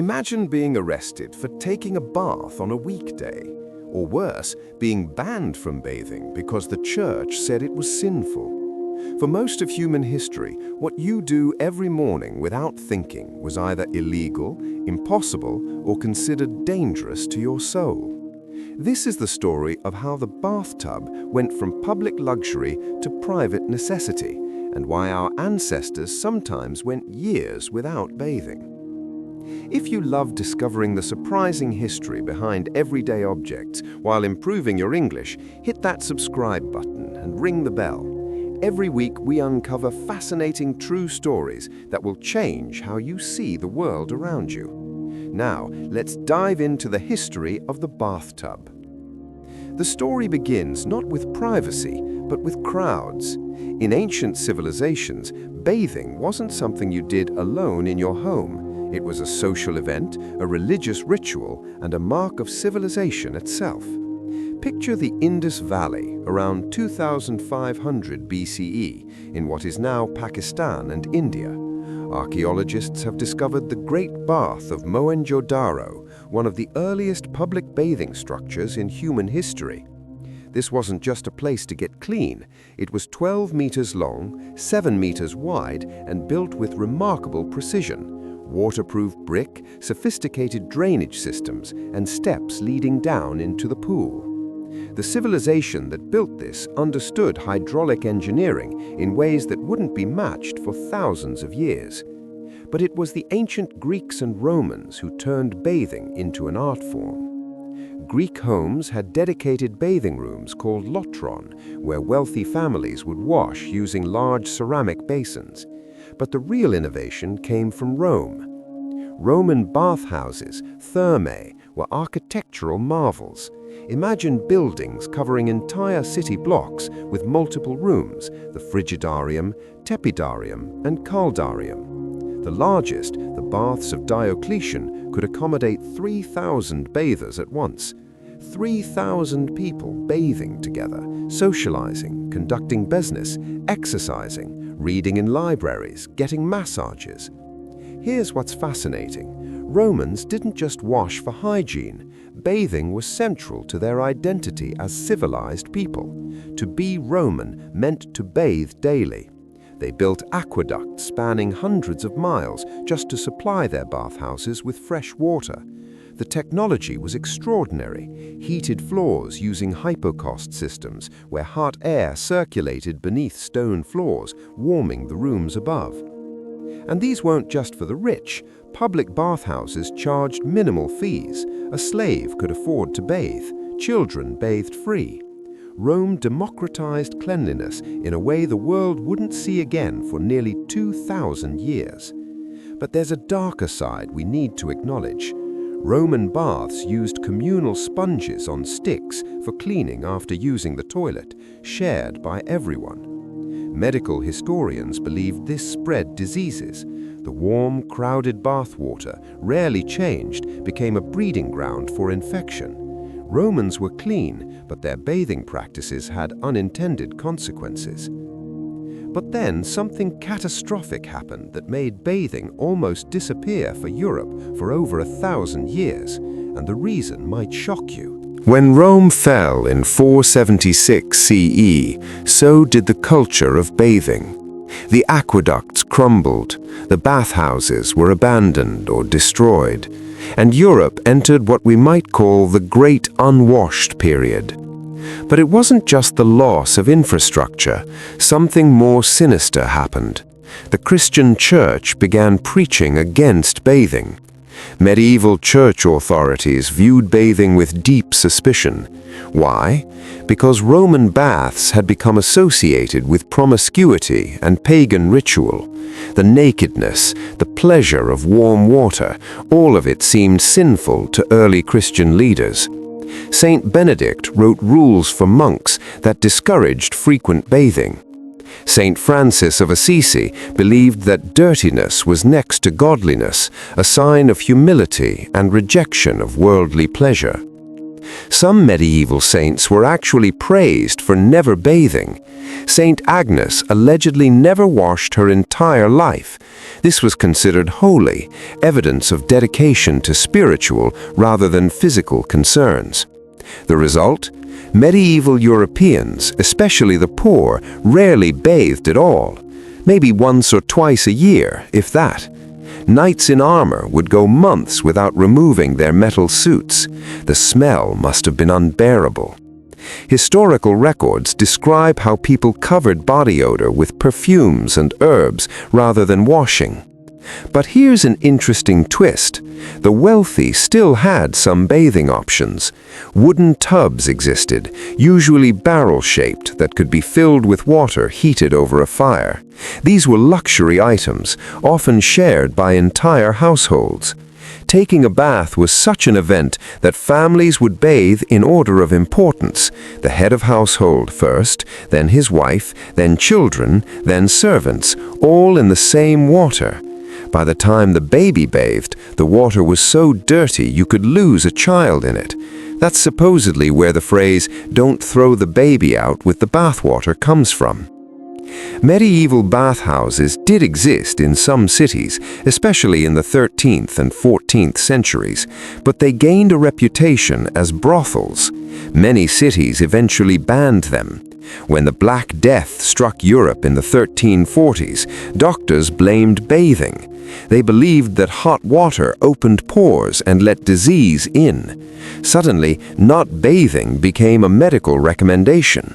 Imagine being arrested for taking a bath on a weekday, or worse, being banned from bathing because the church said it was sinful. For most of human history, what you do every morning without thinking was either illegal, impossible, or considered dangerous to your soul. This is the story of how the bathtub went from public luxury to private necessity, and why our ancestors sometimes went years without bathing. If you love discovering the surprising history behind everyday objects while improving your English, hit that subscribe button and ring the bell. Every week we uncover fascinating true stories that will change how you see the world around you. Now, let's dive into the history of the bathtub. The story begins not with privacy, but with crowds. In ancient civilizations, bathing wasn't something you did alone in your home. It was a social event, a religious ritual, and a mark of civilization itself. Picture the Indus Valley around 2500 BCE in what is now Pakistan and India. Archaeologists have discovered the Great Bath of Mohenjo-daro, one of the earliest public bathing structures in human history. This wasn't just a place to get clean. It was 12 meters long, 7 meters wide, and built with remarkable precision. Waterproof brick, sophisticated drainage systems, and steps leading down into the pool. The civilization that built this understood hydraulic engineering in ways that wouldn't be matched for thousands of years. But it was the ancient Greeks and Romans who turned bathing into an art form. Greek homes had dedicated bathing rooms called lotron, where wealthy families would wash using large ceramic basins. But the real innovation came from Rome. Roman bathhouses, thermae, were architectural marvels. Imagine buildings covering entire city blocks with multiple rooms, the frigidarium, tepidarium, and caldarium. The largest, the baths of Diocletian, could accommodate 3,000 bathers at once. 3,000 people bathing together, socializing, conducting business, exercising, reading in libraries, getting massages. Here's what's fascinating. Romans didn't just wash for hygiene. Bathing was central to their identity as civilized people. To be Roman meant to bathe daily. They built aqueducts spanning hundreds of miles just to supply their bathhouses with fresh water. The technology was extraordinary. Heated floors using hypocaust systems where hot air circulated beneath stone floors, warming the rooms above. And these weren't just for the rich. Public bathhouses charged minimal fees. A slave could afford to bathe. Children bathed free. Rome democratized cleanliness in a way the world wouldn't see again for nearly 2,000 years. But there's a darker side we need to acknowledge. Roman baths used communal sponges on sticks for cleaning after using the toilet, shared by everyone. Medical historians believed this spread diseases. The warm, crowded bathwater, rarely changed, became a breeding ground for infection. Romans were clean, but their bathing practices had unintended consequences. But then something catastrophic happened that made bathing almost disappear for Europe for over 1,000 years, and the reason might shock you. When Rome fell in 476 CE, so did the culture of bathing. The aqueducts crumbled, the bathhouses were abandoned or destroyed, and Europe entered what we might call the Great Unwashed period. But it wasn't just the loss of infrastructure. Something more sinister happened. The Christian Church began preaching against bathing. Medieval church authorities viewed bathing with deep suspicion. Why? Because Roman baths had become associated with promiscuity and pagan ritual. The nakedness, the pleasure of warm water, all of it seemed sinful to early Christian leaders. Saint Benedict wrote rules for monks that discouraged frequent bathing. Saint Francis of Assisi believed that dirtiness was next to godliness, a sign of humility and rejection of worldly pleasure. Some medieval saints were actually praised for never bathing. Saint Agnes allegedly never washed her entire life. This was considered holy, evidence of dedication to spiritual rather than physical concerns. The result? Medieval Europeans, especially the poor, rarely bathed at all. Maybe once or twice a year, if that. Knights in armor would go months without removing their metal suits. The smell must have been unbearable. Historical records describe how people covered body odor with perfumes and herbs rather than washing. But here's an interesting twist. The wealthy still had some bathing options. Wooden tubs existed, usually barrel-shaped, that could be filled with water heated over a fire. These were luxury items, often shared by entire households. Taking a bath was such an event that families would bathe in order of importance. The head of household first, then his wife, then children, then servants, all in the same water. By the time the baby bathed, the water was so dirty you could lose a child in it. That's supposedly where the phrase, "don't throw the baby out with the bathwater" comes from. Medieval bathhouses did exist in some cities, especially in the 13th and 14th centuries, but they gained a reputation as brothels. Many cities eventually banned them. When the Black Death struck Europe in the 1340s, doctors blamed bathing. They believed that hot water opened pores and let disease in. Suddenly, not bathing became a medical recommendation.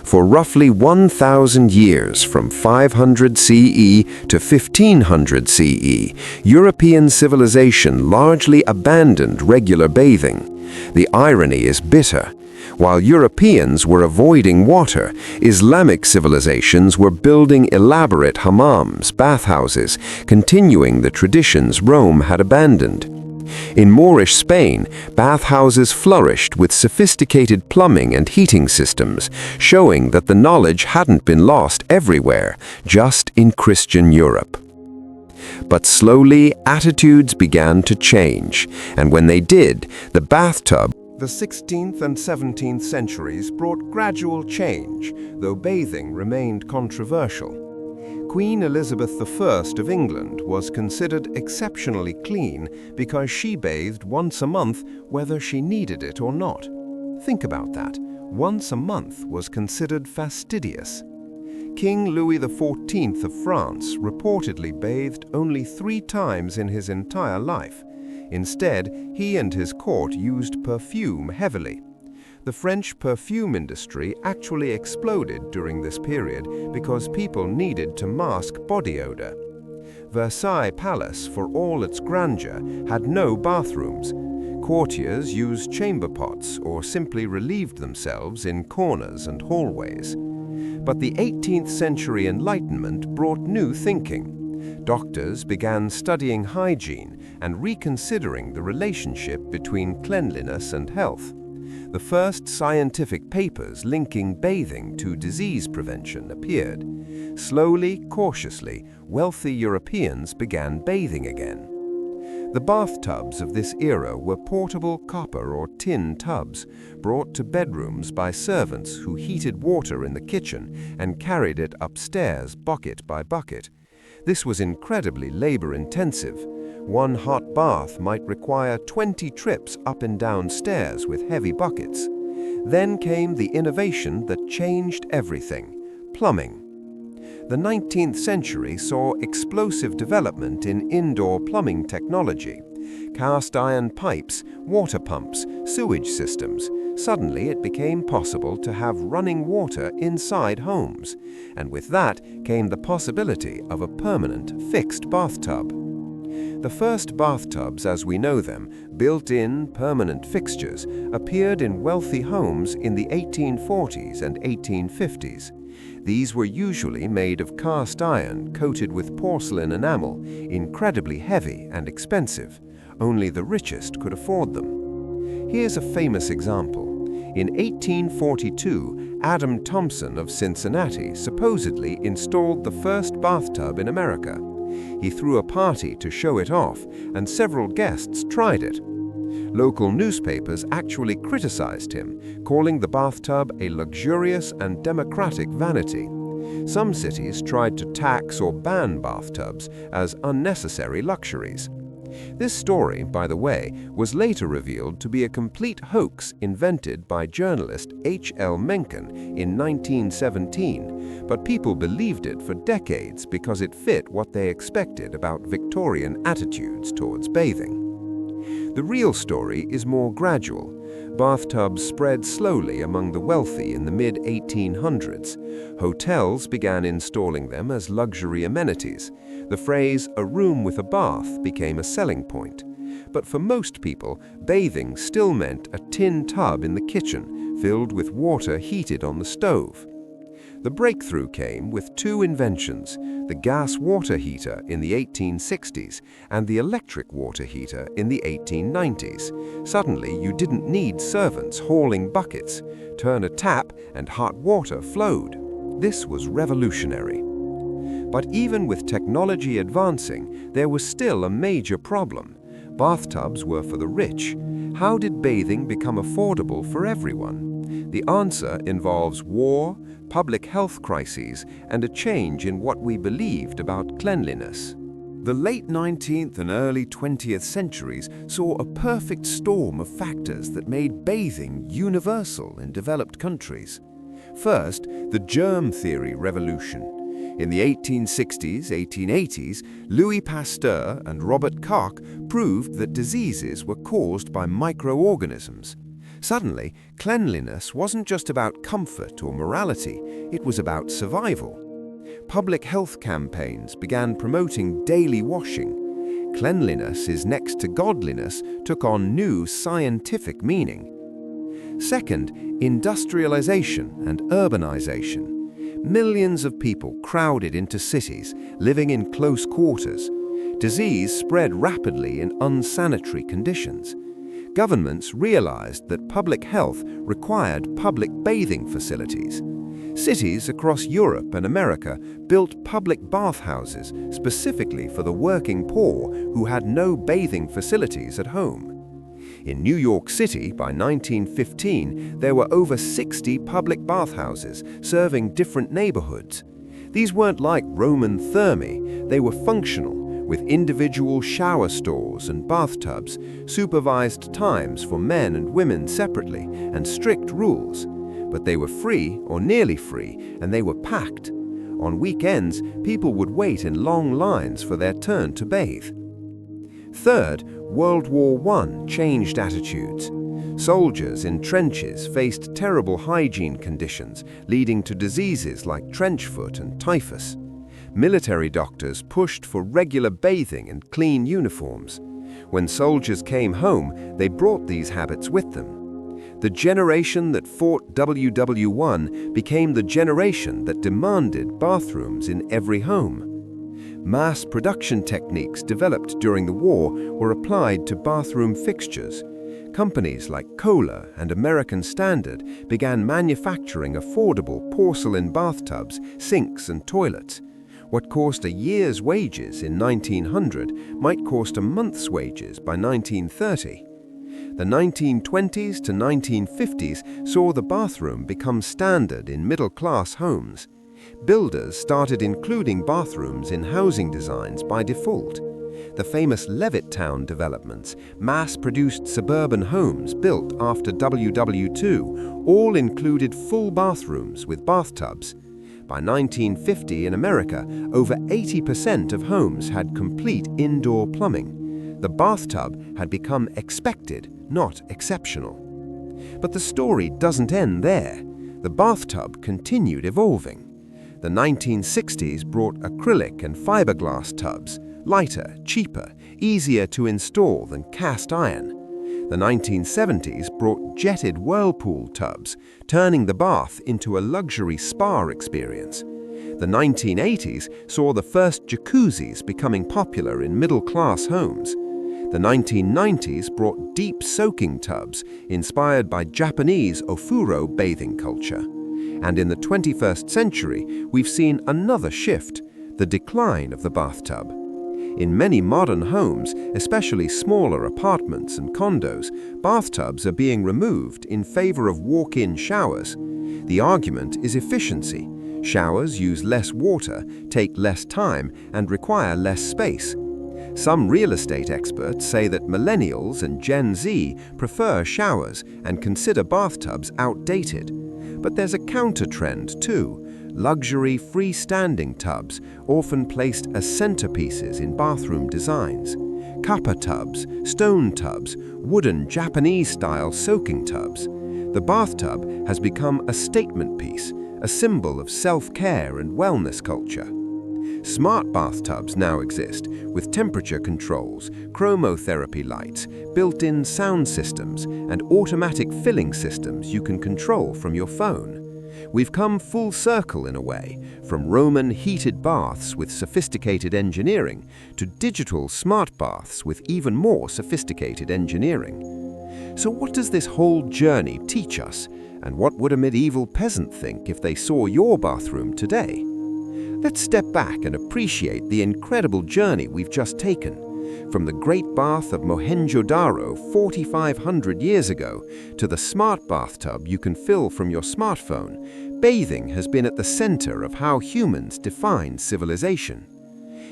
For roughly 1,000 years, from 500 CE to 1500 CE, European civilization largely abandoned regular bathing. The irony is bitter. While Europeans were avoiding water, Islamic civilizations were building elaborate hammams, bathhouses, continuing the traditions Rome had abandoned. In Moorish Spain, bathhouses flourished with sophisticated plumbing and heating systems, showing that the knowledge hadn't been lost everywhere, just in Christian Europe. But slowly, attitudes began to change, and when they did, the bathtub. The 16th and 17th centuries brought gradual change, though bathing remained controversial. Queen Elizabeth I of England was considered exceptionally clean because she bathed once a month whether she needed it or not. Think about that. Once a month was considered fastidious. King Louis XIV of France reportedly bathed only 3 times in his entire life. Instead, he and his court used perfume heavily. The French perfume industry actually exploded during this period because people needed to mask body odor. Versailles Palace, for all its grandeur, had no bathrooms. Courtiers used chamber pots or simply relieved themselves in corners and hallways. But the 18th century Enlightenment brought new thinking. Doctors began studying hygiene and reconsidering the relationship between cleanliness and health. The first scientific papers linking bathing to disease prevention appeared. Slowly, cautiously, wealthy Europeans began bathing again. The bathtubs of this era were portable copper or tin tubs brought to bedrooms by servants who heated water in the kitchen and carried it upstairs bucket by bucket. This was incredibly labor-intensive. One hot bath might require 20 trips up and down stairs with heavy buckets. Then came the innovation that changed everything: plumbing. The 19th century saw explosive development in indoor plumbing technology. Cast iron pipes, water pumps, sewage systems. Suddenly it became possible to have running water inside homes. And with that came the possibility of a permanent, fixed bathtub. The first bathtubs as we know them, built-in, permanent fixtures, appeared in wealthy homes in the 1840s and 1850s. These were usually made of cast iron coated with porcelain enamel, incredibly heavy and expensive. Only the richest could afford them. Here's a famous example. In 1842, Adam Thompson of Cincinnati supposedly installed the first bathtub in America. He threw a party to show it off, and several guests tried it. Local newspapers actually criticized him, calling the bathtub a luxurious and democratic vanity. Some cities tried to tax or ban bathtubs as unnecessary luxuries. This story, by the way, was later revealed to be a complete hoax invented by journalist H.L. Mencken in 1917, but people believed it for decades because it fit what they expected about Victorian attitudes towards bathing. The real story is more gradual. Bathtubs spread slowly among the wealthy in the mid-1800s. Hotels began installing them as luxury amenities. The phrase, "a room with a bath," became a selling point. But for most people, bathing still meant a tin tub in the kitchen, filled with water heated on the stove. The breakthrough came with two inventions, the gas water heater in the 1860s and the electric water heater in the 1890s. Suddenly, you didn't need servants hauling buckets. Turn a tap and hot water flowed. This was revolutionary. But even with technology advancing, there was still a major problem. Bathtubs were for the rich. How did bathing become affordable for everyone? The answer involves war, public health crises, and a change in what we believed about cleanliness. The late 19th and early 20th centuries saw a perfect storm of factors that made bathing universal in developed countries. First, the germ theory revolution. In the 1860s, 1880s, Louis Pasteur and Robert Koch proved that diseases were caused by microorganisms. Suddenly, cleanliness wasn't just about comfort or morality, it was about survival. Public health campaigns began promoting daily washing. Cleanliness is next to godliness took on new scientific meaning. Second, industrialization and urbanization. Millions of people crowded into cities, living in close quarters. Disease spread rapidly in unsanitary conditions. Governments realized that public health required public bathing facilities. Cities across Europe and America built public bathhouses specifically for the working poor who had no bathing facilities at home. In New York City, by 1915, there were over 60 public bathhouses serving different neighborhoods. These weren't like Roman thermae, they were functional, with individual shower stalls and bathtubs, supervised times for men and women separately, and strict rules. But they were free, or nearly free, and they were packed. On weekends, people would wait in long lines for their turn to bathe. Third, World War I changed attitudes. Soldiers in trenches faced terrible hygiene conditions, leading to diseases like trench foot and typhus. Military doctors pushed for regular bathing and clean uniforms. When soldiers came home, they brought these habits with them. The generation that fought WW1 became the generation that demanded bathrooms in every home. Mass production techniques developed during the war were applied to bathroom fixtures. Companies like Kohler and American Standard began manufacturing affordable porcelain bathtubs, sinks, and toilets. What cost a year's wages in 1900 might cost a month's wages by 1930. The 1920s to 1950s saw the bathroom become standard in middle-class homes. Builders started including bathrooms in housing designs by default. The famous Levittown developments, mass-produced suburban homes built after WW2, all included full bathrooms with bathtubs. By 1950 in America, over 80% of homes had complete indoor plumbing. The bathtub had become expected, not exceptional. But the story doesn't end there. The bathtub continued evolving. The 1960s brought acrylic and fiberglass tubs, lighter, cheaper, easier to install than cast iron. The 1970s brought jetted whirlpool tubs, turning the bath into a luxury spa experience. The 1980s saw the first jacuzzis becoming popular in middle-class homes. The 1990s brought deep soaking tubs, inspired by Japanese ofuro bathing culture. And in the 21st century, we've seen another shift, the decline of the bathtub. In many modern homes, especially smaller apartments and condos, bathtubs are being removed in favor of walk-in showers. The argument is efficiency. Showers use less water, take less time, and require less space. Some real estate experts say that millennials and Gen Z prefer showers and consider bathtubs outdated. But there's a counter-trend too. Luxury freestanding tubs, often placed as centerpieces in bathroom designs. Kappa tubs, stone tubs, wooden Japanese-style soaking tubs. The bathtub has become a statement piece, a symbol of self-care and wellness culture. Smart bathtubs now exist, with temperature controls, chromotherapy lights, built-in sound systems, and automatic filling systems you can control from your phone. We've come full circle in a way, from Roman heated baths with sophisticated engineering to digital smart baths with even more sophisticated engineering. So what does this whole journey teach us? And what would a medieval peasant think if they saw your bathroom today? Let's step back and appreciate the incredible journey we've just taken. From the Great Bath of Mohenjo-Daro 4,500 years ago to the smart bathtub you can fill from your smartphone, bathing has been at the center of how humans define civilization.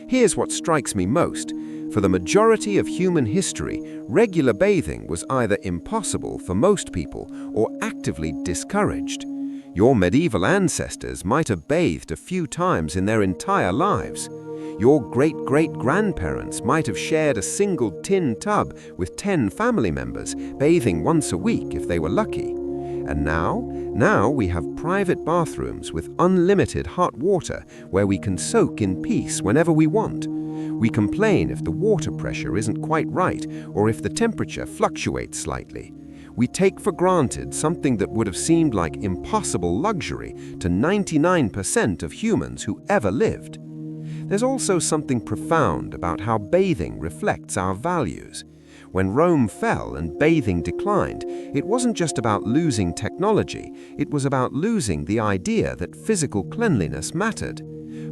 Here's what strikes me most. For the majority of human history, regular bathing was either impossible for most people or actively discouraged. Your medieval ancestors might have bathed a few times in their entire lives. Your great-great-grandparents might have shared a single tin tub with 10 family members, bathing once a week if they were lucky. And now we have private bathrooms with unlimited hot water where we can soak in peace whenever we want. We complain if the water pressure isn't quite right or if the temperature fluctuates slightly. We take for granted something that would have seemed like impossible luxury to 99% of humans who ever lived. There's also something profound about how bathing reflects our values. When Rome fell and bathing declined, it wasn't just about losing technology, it was about losing the idea that physical cleanliness mattered.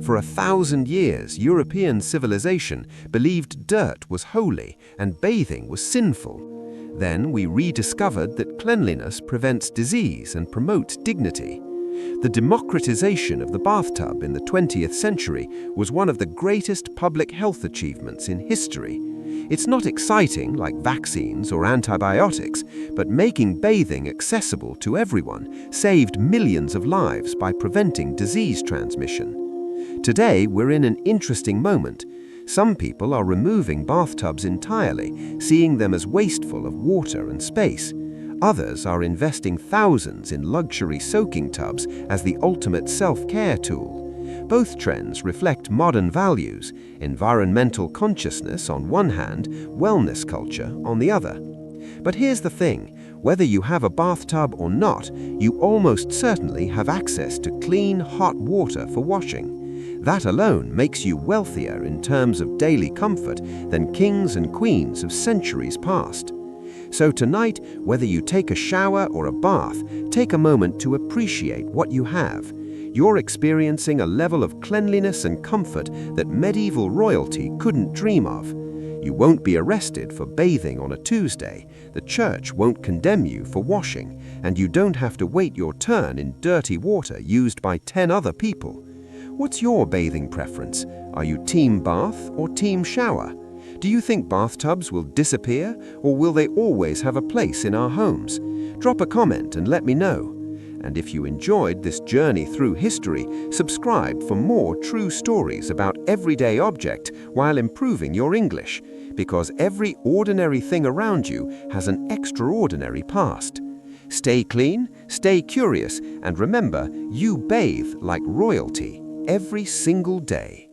For 1,000 years, European civilization believed dirt was holy and bathing was sinful. Then we rediscovered that cleanliness prevents disease and promotes dignity. The democratization of the bathtub in the 20th century was one of the greatest public health achievements in history. It's not exciting like vaccines or antibiotics, but making bathing accessible to everyone saved millions of lives by preventing disease transmission. Today, we're in an interesting moment. Some people are removing bathtubs entirely, seeing them as wasteful of water and space. Others are investing thousands in luxury soaking tubs as the ultimate self-care tool. Both trends reflect modern values, environmental consciousness on one hand, wellness culture on the other. But here's the thing, whether you have a bathtub or not, you almost certainly have access to clean, hot water for washing. That alone makes you wealthier in terms of daily comfort than kings and queens of centuries past. So tonight, whether you take a shower or a bath, take a moment to appreciate what you have. You're experiencing a level of cleanliness and comfort that medieval royalty couldn't dream of. You won't be arrested for bathing on a Tuesday, the church won't condemn you for washing, and you don't have to wait your turn in dirty water used by 10 other people. What's your bathing preference? Are you team bath or team shower? Do you think bathtubs will disappear, or will they always have a place in our homes? Drop a comment and let me know. And if you enjoyed this journey through history, subscribe for more true stories about everyday object while improving your English, because every ordinary thing around you has an extraordinary past. Stay clean, stay curious, and remember, you bathe like royalty every single day.